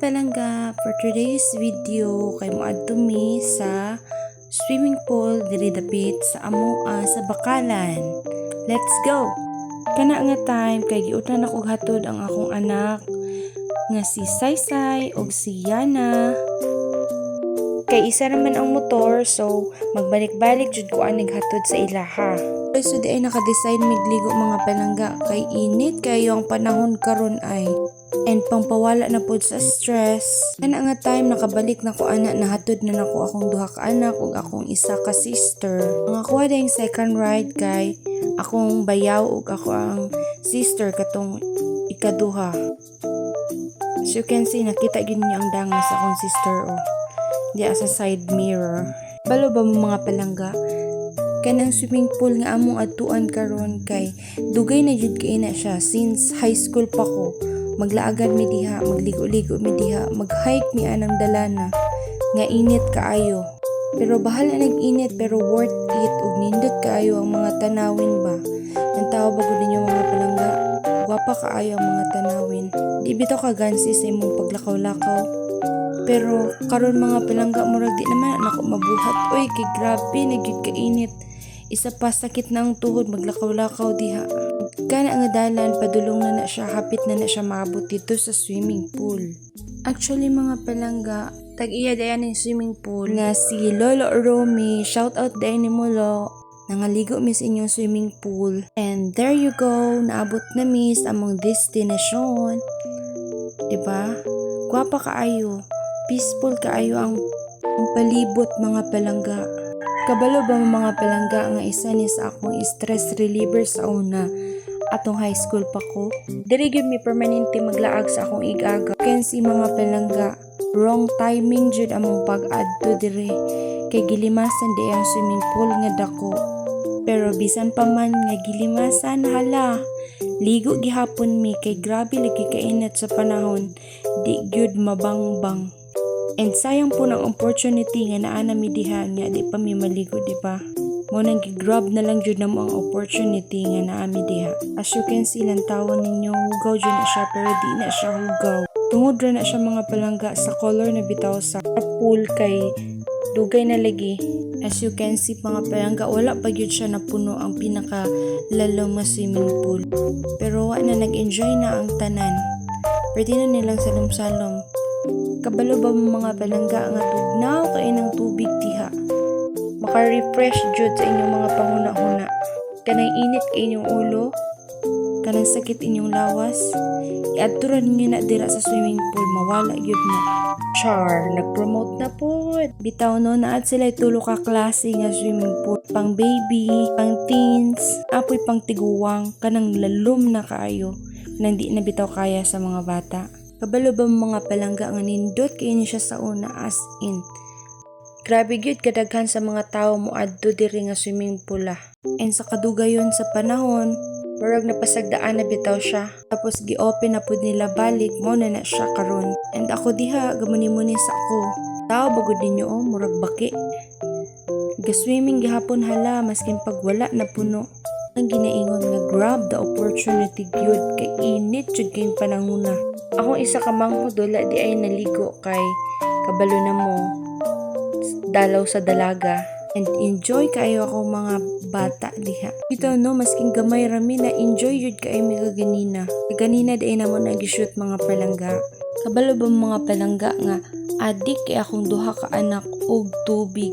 palangga, for today's video kay moadto mi sa swimming pool diri dapit sa amoa sa Bakalan. Let's go. Kana nga time kay giutlan ako hatod ang akong anak nga si Saysay og si Yana. Kay isa naman ang motor, so magbalik-balik jud ko anig hatod sa ilaha. So di ay naka-decide migligo mga palangga kay init kayo ang panahon karon ay. And pangpawala na pod sa stress. Kana nga time nakabalik na ko ana nahatod na nako akong duha ka anak ug akong isa ka sister. Ang ako ding second ride kay akong bayaw ug ako ang sister katong ikaduha. As you can see nakita gyud niya ang dangas sa akong sister diya sa side mirror. Balo ba mo mga palangga? Kanang swimming pool nga among adtuan karon kay dugay na jud kay na siya since high school pa ko. Maglaagad mi diha, magligo-ligo mi diha, mag-hike mi anang dalana nga init kaayo. Pero bahala nag-init pero worth it ug nindot kaayo ang mga tanawin ba. Nantaw ba gud ninyo mga palangga? Gwapa kaayo ang mga tanawin. Di bitaw ka gansi sa imong paglakaw-lakaw. Pero karon mga palangga murag di naman nako mabuhat. Oy kay grabe nagyud ka init. Isa pa sakit na ang tuhod maglakaw-lakaw diha. Kana nga dalan padulong na siya, hapit na siya maabot dito sa swimming pool. Actually mga palangga, tag-iya dayan ng swimming pool nga si Lolo Romy, shout out dayan ni Molo. Nangaligo mi sa inyong swimming pool. And there you go, naabot na mi sa among destination. Diba? Gwapa kaayo, peaceful kaayo ang palibot mga palangga. Kabalo ba mga palangga nga isa ni sa akong stress reliever sa una atong high school pa ko. Diri gyud mi permanente maglaag sa akong ig-aga. Ken si mga palangga, wrong timing jud among pag-adto diri kay gilimasan di ang swimming pool nga dako. Pero bisan pa man nga gilimasan hala, ligo gihapon mi kay grabe lagi kainit sa panahon, di gyud mabangbang. And sayang po ng opportunity nga naa na mi diha nga di pa mi maligo, di ba? Mo nang gi-grab na lang jud namo ang opportunity nga naa mi diha. As you can see lang tawon ninyo, hugaw jud na siya pero di na siya hugaw. Tungod ra na siya mga palangga sa color na bitaw sa pool kay dugay na lagi. As you can see mga palangga, wala pa gyud siya napuno ang pinaka lalong nga swimming pool. Pero wa na nag-enjoy na ang tanan. Pwede na nilang salom-salom. Kabalo ba mga palangga nga tugnaw kay ng tubig diha? Maka-refresh jud sa inyong mga panghuna-huna. Kanang init kay inyong ulo, kanang sakit inyong lawas, iadturan niyo na dira sa swimming pool, mawala gyud na. Char, nag-promote na po. Bitaw no, naad sila tulo ka klase nga swimming pool. Pang baby, pang teens, apoy pang tiguwang, kanang lalom na kaayo, nang di na bitaw kaya sa mga bata. Kabalo ba mga palangga nga nindot kay ni siya sa una as in. Grabe gyud kadaghan sa mga tawo mo adto diri nga swimming pool. And sa kadugayon sa panahon, murag napasagdaan na bitaw siya. Tapos gi-open na pud nila balik mo na siya karon. And ako diha gamuni-muni sa ako. Tao bagod ninyo murag baki. Ga-swimming gihapon hala maskin pag wala na puno. Ang ginaingon nga grab the opportunity gyud kay init jud kay panahona. Akong isa ka manghudola di ay naligo kay kabalo na mo dalaw sa dalaga and enjoy kayo ako mga bata diha. Ito no masking gamay rami na enjoy jud kay mi ganina. Ganina di ay namo nag-shoot mga palangga. Kabalo ba mga palangga nga adik kay akong duha ka anak og tubig.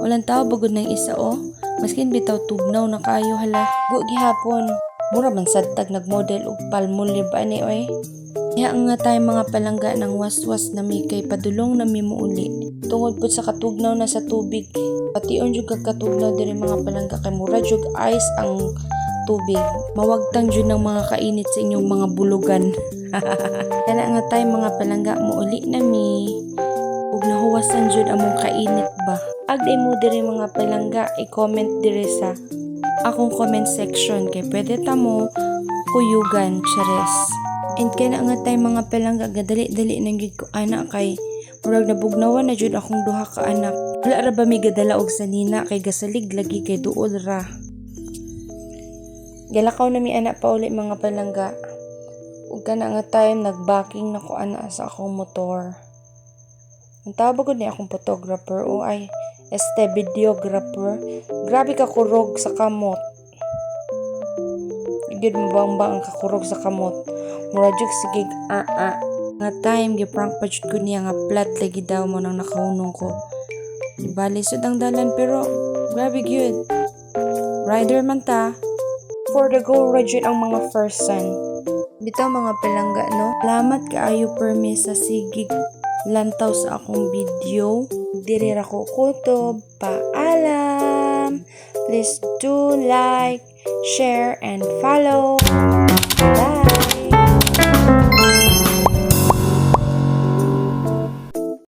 Walang tao bagod ng isa maskin bitaw tugnaw na kayo hala. Go gihapon. Mura man sadtag nagmodel og palmolive ani oy. Kaya nga tayo mga palangga ng waswas na mi kay padulong na mi muuli. Tungod po sa katugnaw na sa tubig. Pation jud katugnaw diri mga palangga kay mura jud ice ang tubig. Mawagtang jud ng mga kainit sa inyong mga bulugan. Kaya nga tayo mga palangga muuli na mi. Ug nahuwasan jud among kainit ba. Agday mo diri mga palangga i-comment diri sa akong comment section kay pwede ta mo kuyugan chares. And kaya nga tayo mga palangga gadali-dali nang gid ko anak kay murag nabugnawan na jud akong duha ka anak. Wala ra ba mi gadala og sanina kay gasalig lagi kay duol ra. Galakaw na mi anak pa uli mga palangga. ug kana nga time nagbaking na ko ana sa akong motor. Ang tawag ko ni akong photographer o ay videographer. Grabe ka kurog sa kamot. Gid mo bang ang kakurog sa kamot. Mura jud sige nga time giprank pa jud ko niya nga flat lagi daw mo nang nakahunong ko. Di bali sud ang dalan pero grabe gyud. Rider man ta. For the go ride ang mga first son. Bitaw mga palangga no. Salamat kaayo permi sa sigig lantaw sa akong video. Diri ra ko kutob. Paalam. Please do like, share, and follow. Bye!